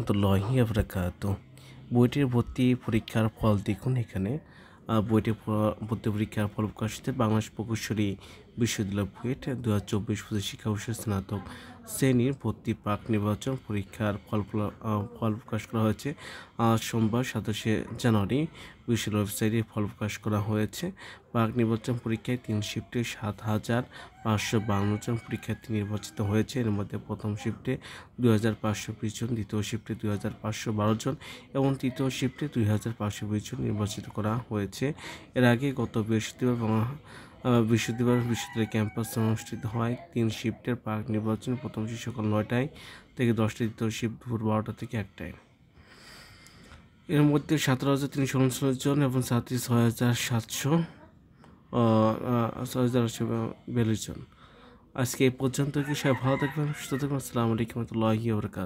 রহমতুল্লাহি ওয়া বারাকাতুহু। বইটির ভর্তি পরীক্ষার ফল দেখুন এখানে। বইটির ভর্তি পরীক্ষার ফল প্রকাশিত বাংলাদেশ প্রকৌশলী বিশ্ববিদ্যালয় বুয়েট 2024-25 শিক্ষাবর্ষের স্নাতক শ্রেণীর ভর্তি প্রাক নির্বাচন পরীক্ষার ফল প্রকাশ করা হয়েছে সোমবার 27শে জানুয়ারি। বিশ্ববিদ্যালয় ওয়েবসাইটে ফল প্রকাশ করা হয়েছে। প্রাক নির্বাচন পরীক্ষায় 3 শিফটে 7,552 জন পরীক্ষার্থী নির্বাচিত হয়েছে। এর মধ্যে প্রথম শিফটে 2,520 জন, দ্বিতীয় শিফটে 2,512 জন এবং তৃতীয় শিফটে 2,520 জন নির্বাচিত করা হয়েছে। এর আগে গত বিশ্ববিদ্যালয় ক্যাম্পাস অনুষ্ঠিত হয় 3 শিফটের প্রাক নির্বাচন। প্রথম শিফট সকাল 9টায় থেকে 10টায়, দ্বিতীয় শিফট দুপুর 12টা থেকে 1টায়। এর মধ্যে 17,339 জন এবং ছাত্রী 6,842 জন। আজকে এই পর্যন্ত কি সবাই ভালো থাকবেন, সুস্থ থাকবেন। আসসালামু আলাইকুম ওয়া রাহমাতুল্লাহি ওয়া বারাকাতুহু।